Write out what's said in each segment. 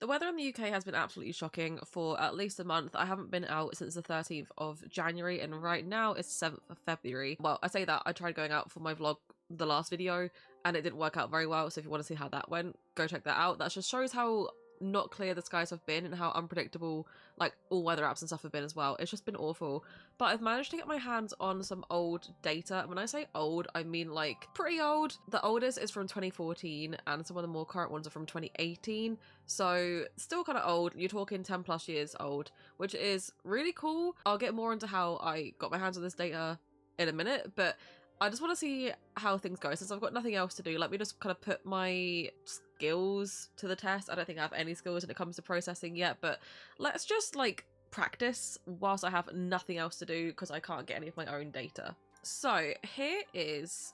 The weather in the UK has been absolutely shocking for at least a month. I haven't been out since the 13th of January, and right now it's 7th of February. Well, I say that, I tried going out for my vlog, the last video, and it didn't work out very well, so if you want to see how that went, go check that out. That just shows how not clear the skies have been and how unpredictable like all weather apps and stuff have been as well. It's just been awful. But I've managed to get my hands on some old data. When I say old, I mean like pretty old. The oldest is from 2014 and some of the more current ones are from 2018, so still kind of old. You're talking 10 plus years old, which is really cool. I'll get more into how I got my hands on this data in a minute, but I just want to see how things go. Since I've got nothing else to do, let me just kind of put my skills to the test. I don't think I have any skills when it comes to processing yet, but let's just like practice whilst I have nothing else to do because I can't get any of my own data. So here is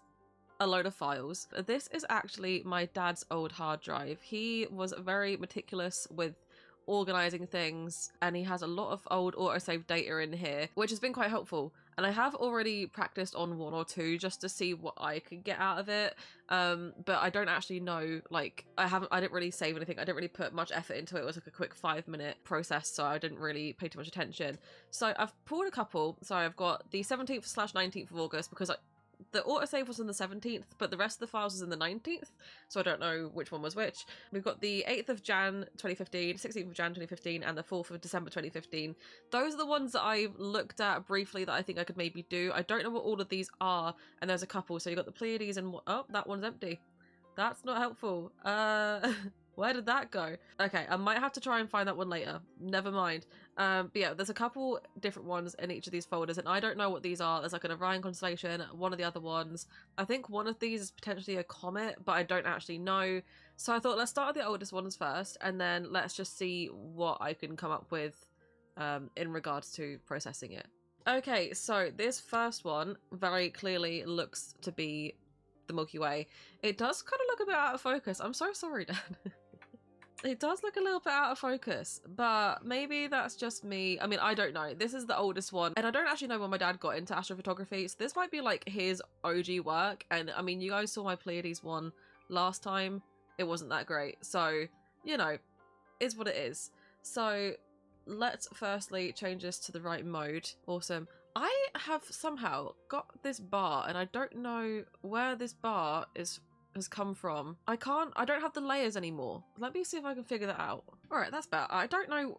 a load of files. This is actually my dad's old hard drive. He was very meticulous with organizing things, and he has a lot of old autosave data in here, which has been quite helpful. And I have already practiced on one or two just to see what I could get out of it, but I don't actually know, like I didn't really save anything. I didn't really put much effort into it. It was like a quick 5-minute process, so I didn't really pay too much attention. So I've pulled a couple. So I've got the 17th/19th of August because the autosave was on the 17th, but the rest of the files was in the 19th, so I don't know which one was which. We've got the 8th of Jan 2015, 16th of Jan 2015, and the 4th of December 2015. Those are the ones that I've looked at briefly that I think I could maybe do. I don't know what all of these are, and there's a couple. So you've got the Pleiades and oh, that one's empty. That's not helpful. Where did that go? Okay, I might have to try and find that one later. Never mind. But yeah, there's a couple different ones in each of these folders, and I don't know what these are. There's like an Orion constellation, one of the other ones. I think one of these is potentially a comet, but I don't actually know. So I thought let's start with the oldest ones first, and then let's just see what I can come up with in regards to processing it. Okay, so this first one very clearly looks to be the Milky Way. It does kind of look a bit out of focus. I'm so sorry, Dad. It does look a little bit out of focus, but maybe that's just me. I mean, I don't know. This is the oldest one, and I don't actually know when my dad got into astrophotography, so this might be like his OG work. And I mean, you guys saw my Pleiades one last time. It wasn't that great, so you know, is what it is. So let's firstly change this to the right mode. Awesome. I have somehow got this bar, and I don't know where this bar has come from. I don't have the layers anymore. Let me see if I can figure that out. All right, that's better. I don't know.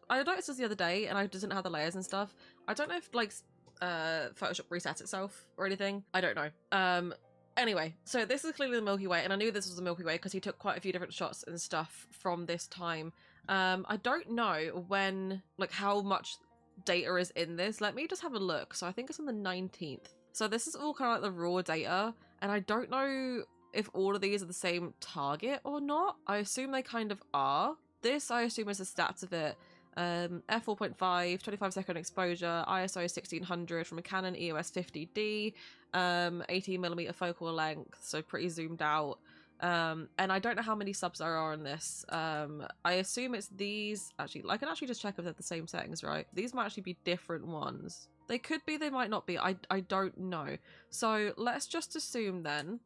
I noticed this the other day, and I didn't have the layers and stuff. I don't know if like Photoshop resets itself or anything. I don't know. Anyway, so this is clearly the Milky Way, and I knew this was the Milky Way because he took quite a few different shots and stuff from this time. I don't know when, like how much data is in this. Let me just have a look. So I think it's on the 19th. So this is all kind of like the raw data, and I don't know if all of these are the same target or not. I assume they kind of are. This I assume is the stats of it. F4.5, 25-second exposure, ISO 1600 from a Canon EOS 50D, 18mm focal length, so pretty zoomed out. And I don't know how many subs there are in this. I assume it's these. Actually, I can actually just check if they're the same settings, right? These might actually be different ones. They could be, they might not be. I don't know. So let's just assume then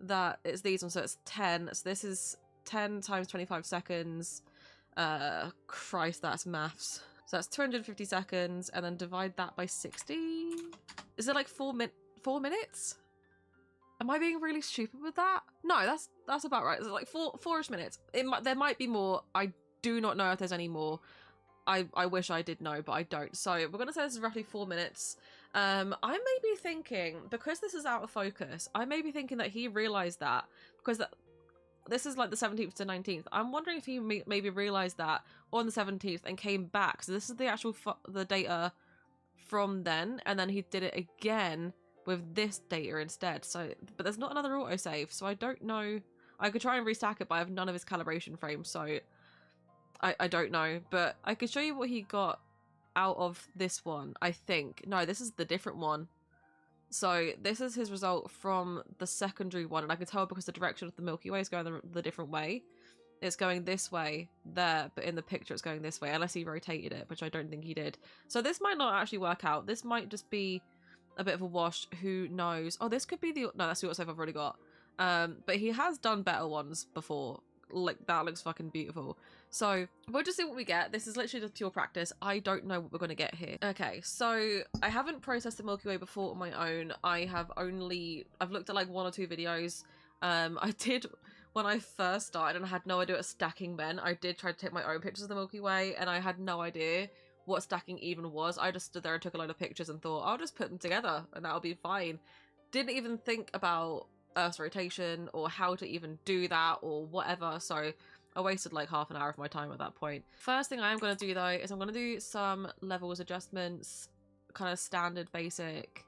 that it's these ones. So it's 10. So this is 10 times 25 seconds. Christ, that's maths. So that's 250 seconds, and then divide that by 60. Is it like 4 minutes? Am I being really stupid with that? No, that's about right. It's like four-ish minutes. There might be more. I do not know if there's any more. I wish I did know, but I don't. So we're gonna say this is roughly 4 minutes. I may be thinking, because this is out of focus, I may be thinking that he realized that because this is like the 17th to 19th. I'm wondering if he maybe realized that on the 17th and came back. So this is the actual the data from then, and then he did it again with this data instead. So, but there's not another autosave, so I don't know. I could try and restack it, but I have none of his calibration frames, so I don't know. But I could show you what he got out of this one, I think. No, this is the different one. So this is his result from the secondary one, and I can tell because the direction of the Milky Way is going the different way. It's going this way there, but in the picture it's going this way, unless he rotated it, which I don't think he did. So this might not actually work out. This might just be a bit of a wash. Who knows? Oh, this could be the... No, that's the autosave I've already got. But he has done better ones before. like that looks fucking beautiful. So we'll just see what we get. This is literally just pure practice. I don't know what we're gonna get here. Okay, so I haven't processed the Milky Way before on my own. I've looked at like 1 or 2 videos. I did when I first started and I had no idea what stacking meant. I did try to take my own pictures of the Milky Way and I had no idea what stacking even was. I just stood there and took a load of pictures and thought, I'll just put them together and that'll be fine. Didn't even think about Earth's rotation or how to even do that or whatever, so I wasted like half an hour of my time at that point. First thing I am going to do though is I'm going to do some levels adjustments, kind of standard basic,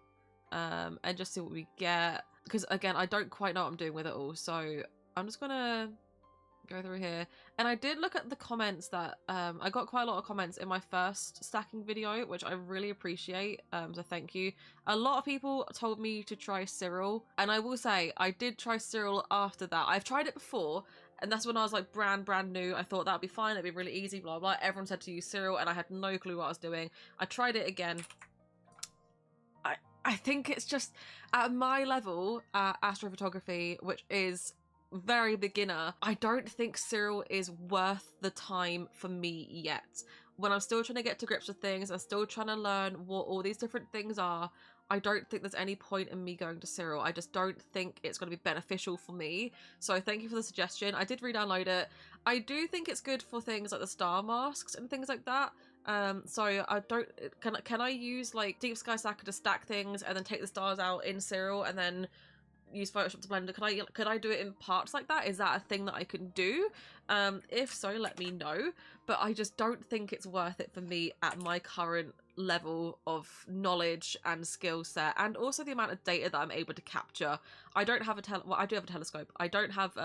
and just see what we get, because again I don't quite know what I'm doing with it all, so I'm just gonna go through here. And I did look at the comments that I got quite a lot of comments in my first stacking video, which I really appreciate, so thank you. A lot of people told me to try Cyril, and I will say I did try Cyril after that. I've tried it before, and that's when I was like brand new. I thought that'd be fine, it'd be really easy, blah blah. Everyone said to use Cyril and I had no clue what I was doing. I tried it again. I think it's just at my level at astrophotography, which is very beginner, I don't think Cyril is worth the time for me yet. When I'm still trying to get to grips with things, I'm still trying to learn what all these different things are, I don't think there's any point in me going to Cyril. I just don't think it's going to be beneficial for me. So thank you for the suggestion. I did re-download it. I do think it's good for things like the star masks and things like that. So I don't, can I use like Deep Sky Stacker to stack things and then take the stars out in Cyril and then use Photoshop to blend it? Could I do it in parts like that? Is that a thing that I can do? If so, let me know. But I just don't think it's worth it for me at my current level of knowledge and skill set, and also the amount of data that I'm able to capture. I don't have well, I do have a telescope. I don't have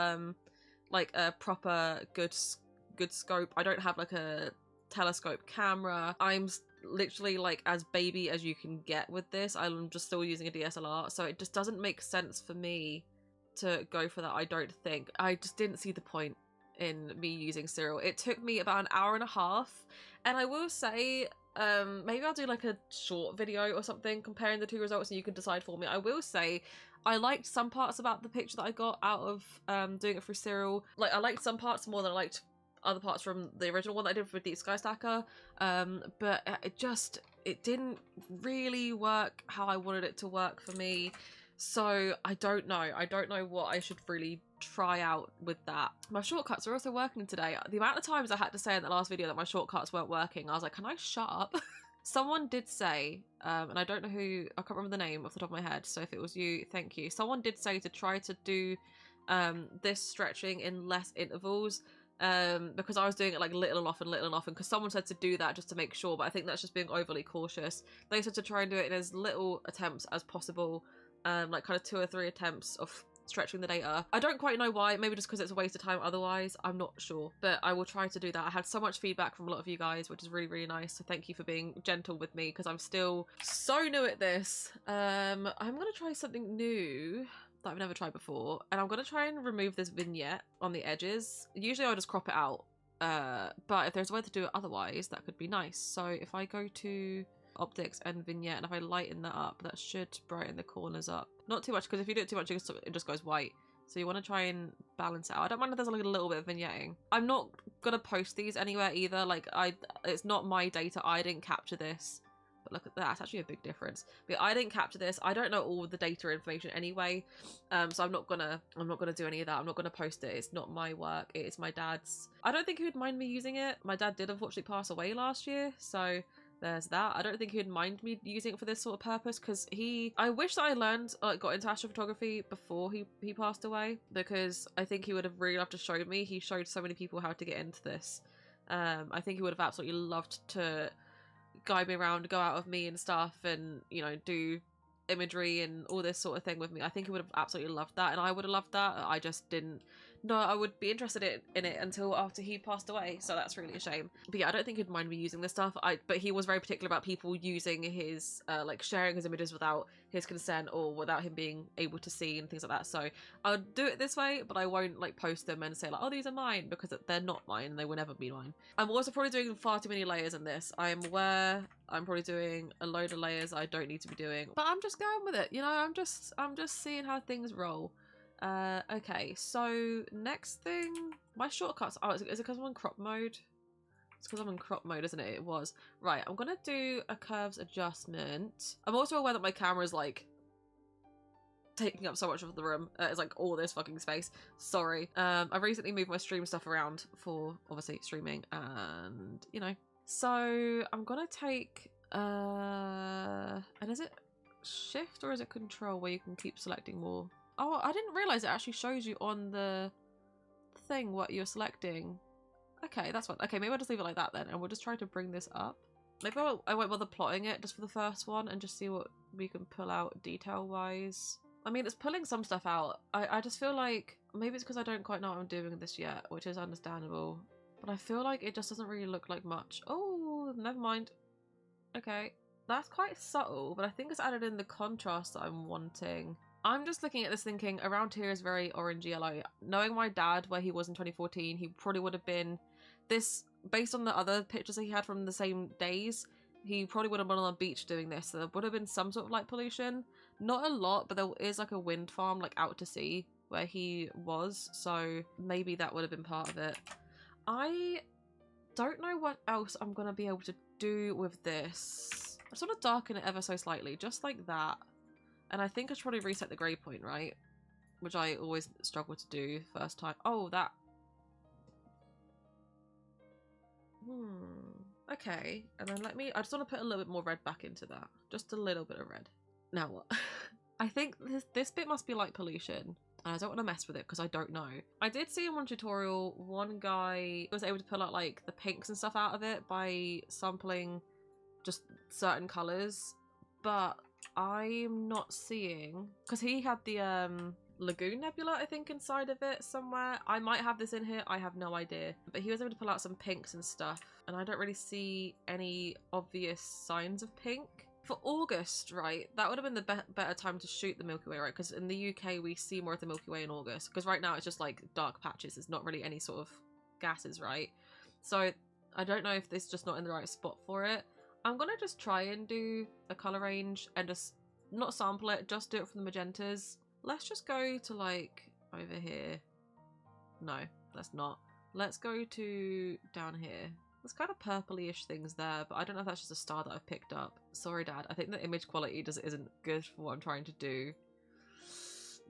like a proper good scope. I don't have like a telescope camera. I'm literally like as baby as you can get with this. I'm just still using a DSLR, so it just doesn't make sense for me to go for that. I don't think. I just didn't see the point in me using Cyril. It took me about an hour and a half, and I will say maybe I'll do like a short video or something comparing the two results and you can decide for me. I will say I liked some parts about the picture that I got out of doing it through Cyril. Like I liked some parts more than I liked other parts from the original one that I did with Deep Sky Stacker, but it didn't really work how I wanted it to work for me. So I don't know what I should really try out with that. My shortcuts are also working today. The amount of times I had to say in the last video that my shortcuts weren't working, I was like, can I shut up? Someone did say, and I don't know who, I can't remember the name off the top of my head, so if it was you, thank you. Someone did say to try to do this stretching in less intervals, because I was doing it like little and often, because someone said to do that just to make sure, but I think that's just being overly cautious. They said to try and do it in as little attempts as possible, like kind of 2 or 3 attempts of stretching the data. I don't quite know why, maybe just because it's a waste of time otherwise, I'm not sure, but I will try to do that. I had so much feedback from a lot of you guys, which is really, really nice, so thank you for being gentle with me, because I'm still so new at this. I'm gonna try something new that I've never tried before, and I'm gonna try and remove this vignette on the edges. Usually I'll just crop it out, but if there's a way to do it otherwise, that could be nice. So if I go to optics and vignette, and if I lighten that up, that should brighten the corners up. Not too much, because if you do it too much, it just goes white. So you want to try and balance it out. I don't mind if there's like a little bit of vignetting. I'm not gonna post these anywhere either. Like it's not my data. I didn't capture this. But look at that, it's actually a big difference. But I didn't capture this. I don't know all the data information anyway. So I'm not gonna do any of that. I'm not gonna post it. It's not my work. It is my dad's. I don't think he would mind me using it. My dad did unfortunately pass away last year, so there's that. I don't think he'd mind me using it for this sort of purpose, because I wish that I learned, got into astrophotography before he passed away, because I think he would have really loved to show me. He showed so many people how to get into this. I think he would have absolutely loved to guide me around, go out with me and stuff, and you know, do imagery and all this sort of thing with me. I think he would have absolutely loved that, and I would have loved that. I just didn't know I would be interested in it until after he passed away, so that's really a shame. But yeah, I don't think he'd mind me using this stuff. But he was very particular about people using his like sharing his images without his consent or without him being able to see and things like that. So I'll do it this way, but I won't like post them and say like, oh, these are mine, because they're not mine. They will never be mine. I'm also probably doing far too many layers in this. I am aware I'm probably doing a load of layers I don't need to be doing, but I'm just going with it, you know. I'm just seeing how things roll. Okay, so next thing, My shortcuts, oh, is it because I'm on crop mode? It's because I'm in crop mode, isn't it? It was. Right, I'm gonna do a curves adjustment. I'm also aware that my camera is like taking up so much of the room. It's like all this fucking space. Sorry. I've recently moved my stream stuff around for obviously streaming and you know. So I'm gonna take and is it shift or is it control where you can keep selecting more? Oh, I didn't realize it actually shows you on the thing what you're selecting. Okay, that's fine. Okay, maybe I'll just leave it like that then, and we'll just try to bring this up. Maybe I won't bother plotting it just for the first one and just see what we can pull out detail-wise. I mean, it's pulling some stuff out. I just feel like maybe it's because I don't quite know what I'm doing with this yet, which is understandable. But I feel like it just doesn't really look like much. Oh, never mind. Okay. That's quite subtle, but I think it's added in the contrast that I'm wanting. I'm just looking at this thinking around here is very orange yellow. Knowing my dad where he was in 2014, he probably would have been this, based on the other pictures that he had from the same days, he probably would have been on the beach doing this. So there would have been some sort of light pollution. Not a lot, but there is like a wind farm like out to sea where he was. So maybe that would have been part of it. I don't know what else I'm going to be able to do with this. I sort of darken it ever so slightly, just like that. And I think I should probably reset the grey point, right? Which I always struggle to do first time. Oh, that. Okay. And then I just want to put a little bit more red back into that. Just a little bit of red. Now what? I think this bit must be light pollution. And I don't want to mess with it because I don't know. I did see in one tutorial, one guy was able to pull out like the pinks and stuff out of it by sampling just certain colours. But I'm not seeing, because he had the Lagoon Nebula, I think, inside of it somewhere. I might have this in here, I have no idea. But he was able to pull out some pinks and stuff, and I don't really see any obvious signs of pink. For August, right, that would have been the better time to shoot the Milky Way, right? Because in the UK, we see more of the Milky Way in August. Because right now, it's just like dark patches. There's not really any sort of gases, right? So I don't know if this is just not in the right spot for it. I'm gonna just try and do a color range and just not sample it, just do it from the magentas. Let's just go to like over here. No, let's not. Let's go to down here. There's kind of purpley-ish things there, but I don't know if that's just a star that I've picked up. Sorry, Dad. I think the image quality isn't good for what I'm trying to do.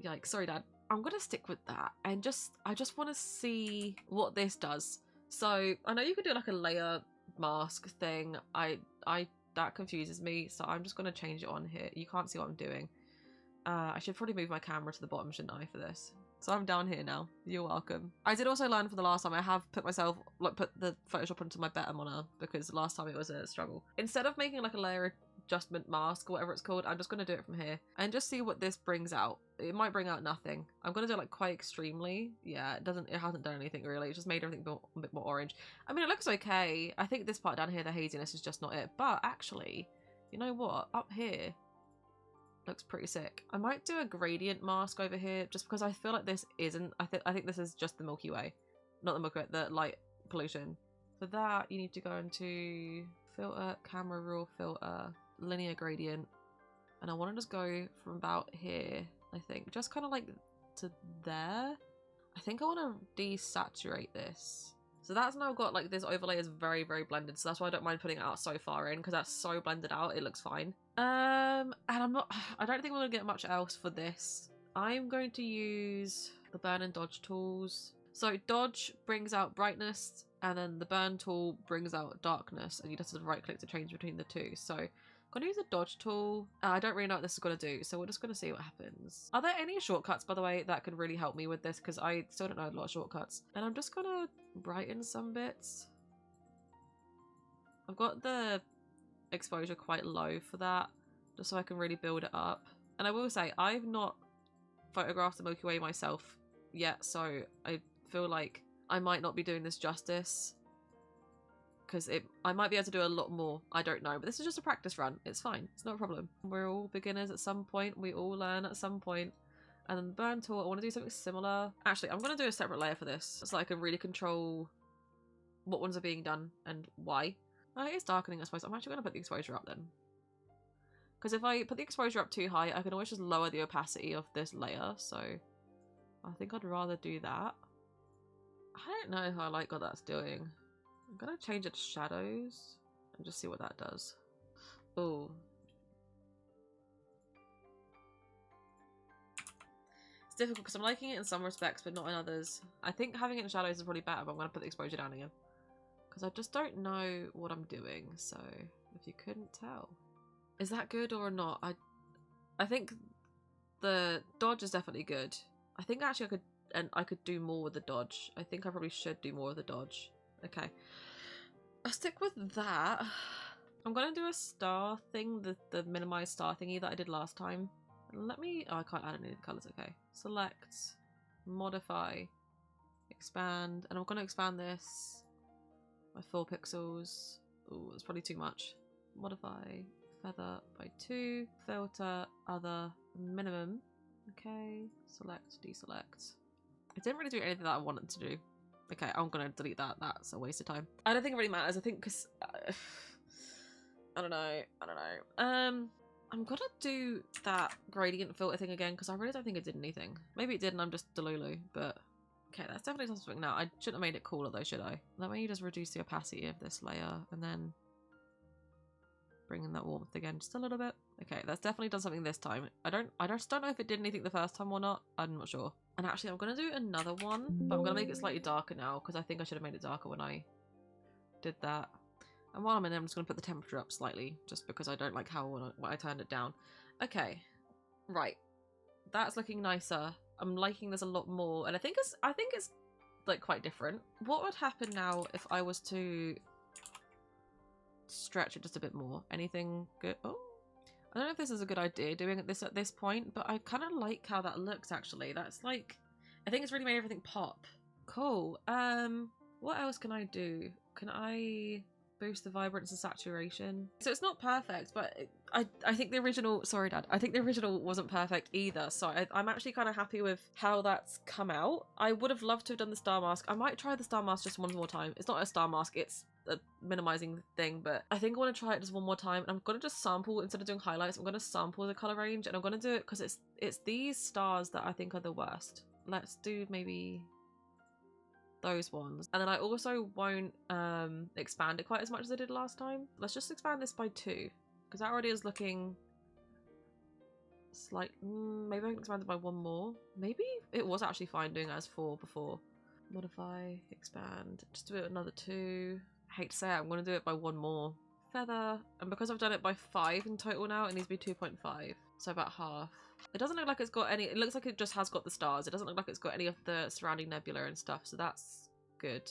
Yikes. Sorry, Dad. I'm gonna stick with that and I just want to see what this does. So I know you could do like a layer mask thing. That confuses me, so I'm just going to change it on here. You can't see what I'm doing. I should probably move my camera to the bottom, shouldn't I, for this? So I'm down here now. You're welcome. I did also learn for the last time, I have put the Photoshop onto my better monitor because last time it was a struggle. Instead of making like a layer adjustment mask or whatever it's called, I'm just going to do it from here and just see what this brings out. It might bring out nothing. I'm going to do it like quite extremely. Yeah, it hasn't done anything really. It just made everything a bit more orange. I mean, it looks okay. I think this part down here, the haziness, is just not it. But actually, you know what? Up here, looks pretty sick. I might do a gradient mask over here just because I feel like this isn't. I think this is just the Milky Way, not the Milky Way, the light pollution. For that, you need to go into filter, camera raw filter, linear gradient, and I want to just go from about here. I think just kind of like to there. I think I want to desaturate this. So that's now got like this overlay is very, very blended. So that's why I don't mind putting it out so far in because that's so blended out. It looks fine. And I don't think we're going to get much else for this. I'm going to use the burn and dodge tools. So dodge brings out brightness and then the burn tool brings out darkness and you just have to right click to change between the two. So I'm going to use the dodge tool. I don't really know what this is going to do, so we're just going to see what happens. Are there any shortcuts, by the way, that could really help me with this? Because I still don't know a lot of shortcuts. And I'm just going to brighten some bits. I've got the exposure quite low for that, just so I can really build it up. And I will say, I've not photographed the Milky Way myself yet, so I feel like I might not be doing this justice. Because I might be able to do a lot more. I don't know. But this is just a practice run. It's fine. It's not a problem. We're all beginners at some point. We all learn at some point. And then the burn tool, I want to do something similar. Actually, I'm going to do a separate layer for this so I can really control what ones are being done and why. It is darkening, I suppose. I'm actually going to put the exposure up then. Because if I put the exposure up too high, I can always just lower the opacity of this layer. So I think I'd rather do that. I don't know how I like what that's doing. I'm gonna change it to shadows and just see what that does. Oh. It's difficult because I'm liking it in some respects, but not in others. I think having it in shadows is probably better, but I'm gonna put the exposure down again. Because I just don't know what I'm doing, so if you couldn't tell. Is that good or not? I think the dodge is definitely good. I think actually I could do more with the dodge. I think I probably should do more with the dodge. Okay. I'll stick with that. I'm gonna do a star thing, the minimized star thingy that I did last time. Let me, oh, I can't add any colors, okay. Select, modify, expand, and I'm gonna expand this by 4 pixels. Oh, it's probably too much. Modify, feather by 2, filter, other, minimum. Okay, select, deselect. It didn't really do anything that I wanted to do. Okay, I'm gonna delete that. That's a waste of time. I don't think it really matters. I think because I don't know. I'm gonna do that gradient filter thing again because I really don't think it did anything. Maybe it did and I'm just delulu, but okay, that's definitely something now. I shouldn't have made it cooler though, should I? Let me just reduce the opacity of this layer and then bring in that warmth again just a little bit. Okay, that's definitely done something this time. I just don't know if it did anything the first time or not. I'm not sure. And actually I'm gonna do another one, but I'm gonna make it slightly darker now because I think I should have made it darker when I did that. And while I'm in there, I'm just going to put the temperature up slightly, just because I don't like how when I turned it down. Okay, right. That's looking nicer. I'm liking this a lot more, and I think it's like quite different. What would happen now if I was to stretch it just a bit more? Anything good? Oh, I don't know if this is a good idea doing this at this point, but I kind of like how that looks. Actually, that's like, I think it's really made everything pop. Cool. What else can I do? Can I boost the vibrance and saturation? So it's not perfect, but I think the original, sorry dad, I think the original wasn't perfect either, so I'm actually kind of happy with how that's come out. I would have loved to have done the star mask. I might try the star mask just one more time. It's not a star mask, it's a minimizing thing, but I think I want to try it just one more time. And I'm going to just sample, instead of doing highlights, I'm going to sample the color range, and I'm going to do it because it's these stars that I think are the worst. Let's do maybe those ones, and then I also won't expand it quite as much as I did last time. Let's just expand this by 2 because that already is looking slight. Maybe I can expand it by 1 more. Maybe it was actually fine doing it as 4 before. Modify, expand, just do it another 2. I hate to say it, I'm going to do it by 1 more. Feather, and because I've done it by 5 in total now, it needs to be 2.5, so about half. It doesn't look like it's got any, it looks like it just has got the stars. It doesn't look like it's got any of the surrounding nebula and stuff, so that's good.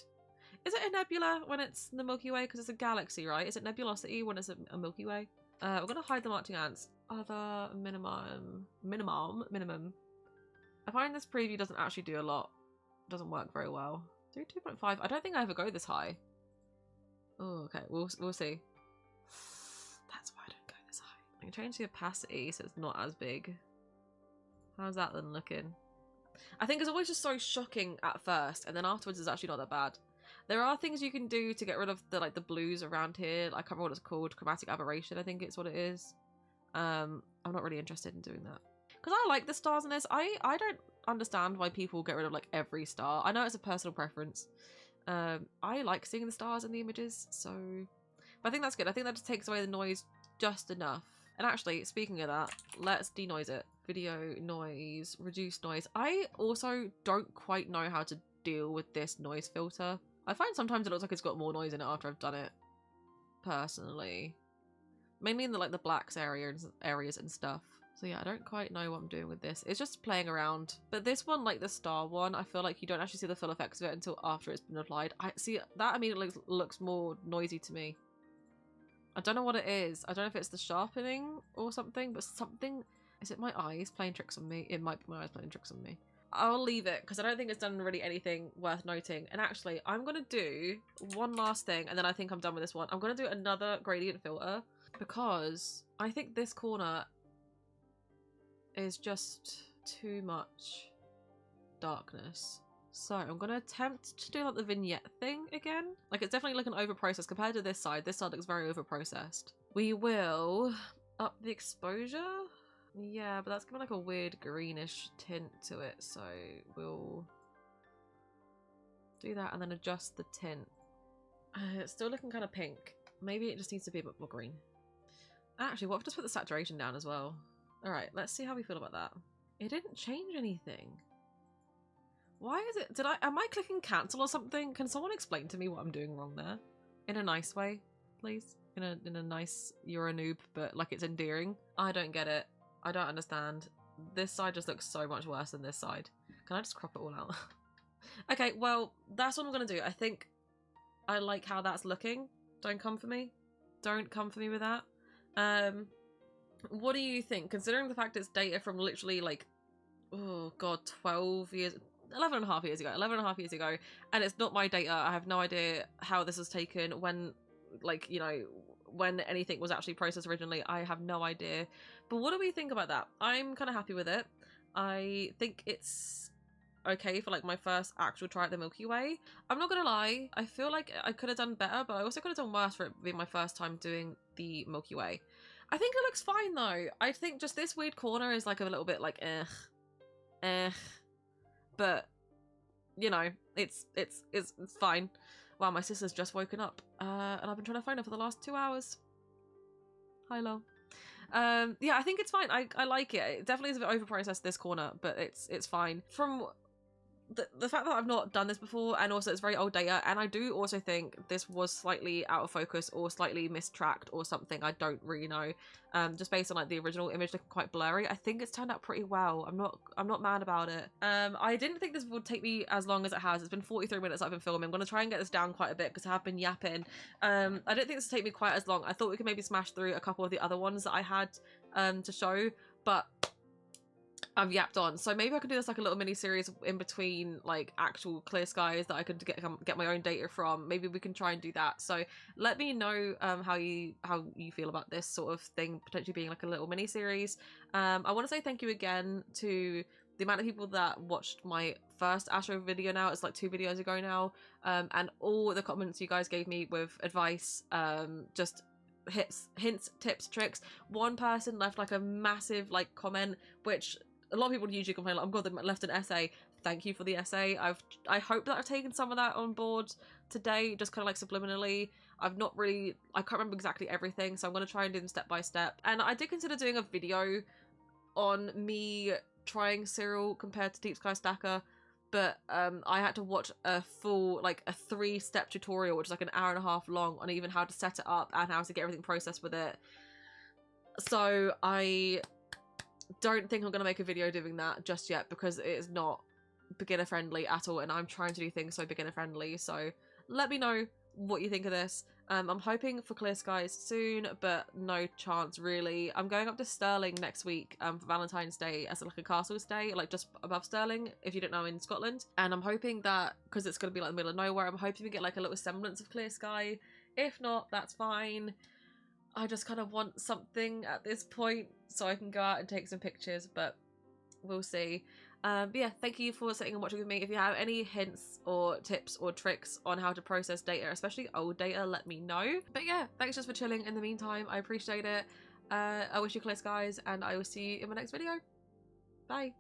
Is it a nebula when it's in the Milky Way? Because it's a galaxy, right? Is it nebulosity when it's a Milky Way? We're going to hide the marching ants. Other, minimum. I find this preview doesn't actually do a lot. It doesn't work very well. Do 2.5. I don't think I ever go this high. Oh, okay. We'll see. That's why I don't go this high. I can change the opacity so it's not as big. How's that then looking? I think it's always just so shocking at first, and then afterwards it's actually not that bad. There are things you can do to get rid of the the blues around here. I can't remember what it's called. Chromatic aberration, I think it's what it is. I'm not really interested in doing that. Because I like the stars in this. I don't understand why people get rid of every star. I know it's a personal preference. I like seeing the stars in the images, so... But I think that's good. I think that just takes away the noise just enough. And actually, speaking of that, let's denoise it. Video, noise, reduce noise. I also don't quite know how to deal with this noise filter. I find sometimes it looks like it's got more noise in it after I've done it, personally. Mainly in the blacks areas and stuff. So yeah, I don't quite know what I'm doing with this. It's just playing around. But this one, like the star one, I feel like you don't actually see the full effects of it until after it's been applied. I see that immediately looks more noisy to me. I don't know what it is. I don't know if it's the sharpening or something, but something... Is it my eyes playing tricks on me? It might be my eyes playing tricks on me. I'll leave it because I don't think it's done really anything worth noting. And actually, I'm going to do one last thing and then I think I'm done with this one. I'm going to do another gradient filter because I think this corner is just too much darkness. So I'm going to attempt to do the vignette thing again. It's definitely looking over-processed compared to this side. This side looks very over-processed. We will up the exposure. Yeah, but that's giving a weird greenish tint to it, so we'll Do that and then adjust the tint. It's still looking kind of pink. Maybe it just needs to be a bit more green. Actually, what if I just put the saturation down as well? Alright, let's see how we feel about that. It didn't change anything. Why is it? Am I clicking cancel or something? Can someone explain to me what I'm doing wrong there? In a nice way, please. In a nice, you're a noob, but like it's endearing. I don't get it. I don't understand. This side just looks so much worse than this side. Can I just crop it all out? Okay, well, that's what I'm gonna do. I think I like how that's looking. Don't come for me. Don't come for me with that. What do you think? Considering the fact it's data from literally like, oh god, 12 years, 11 and a half years ago, 11 and a half years ago, and it's not my data. I have no idea how this was taken, when, like, you know, when anything was actually processed originally. I have no idea. But what do we think about that? I'm kind of happy with it. I think it's okay for like my first actual try at the Milky Way. I'm not gonna lie, I feel like I could have done better, but I also could have done worse for it being my first time doing the Milky Way. I think it looks fine though. I think just this weird corner is like a little bit like but you know, it's fine. Wow, my sister's just woken up, and I've been trying to phone her for the last 2 hours. Hi, lol. Yeah, I think it's fine. I like it. It definitely is a bit over-processed, this corner, but it's fine. From the fact that I've not done this before, and also it's very old data, and I do also think this was slightly out of focus or slightly mistracked or something. I don't really know. Just based on like the original image looking quite blurry, I think it's turned out pretty well. I'm not mad about it. I didn't think this would take me as long as it has. It's been 43 minutes I've been filming. I'm gonna try and get this down quite a bit because I have been yapping. I didn't think this would take me quite as long. I thought we could maybe smash through a couple of the other ones that I had to show, but I've yapped on, so maybe I could do this like a little mini series in between like actual clear skies that I could get my own data from. Maybe we can try and do that. So let me know how you feel about this sort of thing potentially being like a little mini series. I want to say thank you again to the amount of people that watched my first Astro video now. It's like 2 videos ago now, and all the comments you guys gave me with advice, just hints, tips, tricks. One person left like a massive like comment, which a lot of people usually complain like, oh god, they left an essay. Thank you for the essay. I hope that I've taken some of that on board today, just kind of like subliminally. I can't remember exactly everything, so I'm going to try and do them step by step. And I did consider doing a video on me trying Cyril compared to Deep Sky Stacker, but I had to watch a full, like a 3-step tutorial, which is like an hour and a half long, on even how to set it up and how to get everything processed with it. So I don't think I'm going to make a video doing that just yet, because it is not beginner friendly at all, and I'm trying to do things so beginner friendly. So let me know what you think of this. I'm hoping for clear skies soon, but no chance really. I'm going up to Stirling next week for Valentine's Day as like a castle stay, like just above Stirling, if you don't know, in Scotland. And I'm hoping that, because it's going to be like the middle of nowhere, I'm hoping we get like a little semblance of clear sky. If not, that's fine. I just kind of want something at this point so I can go out and take some pictures, but we'll see. But yeah, thank you for sitting and watching with me. If you have any hints or tips or tricks on how to process data, especially old data, let me know. But yeah, thanks just for chilling in the meantime. I appreciate it. I wish you clear skies, and I will see you in my next video. Bye.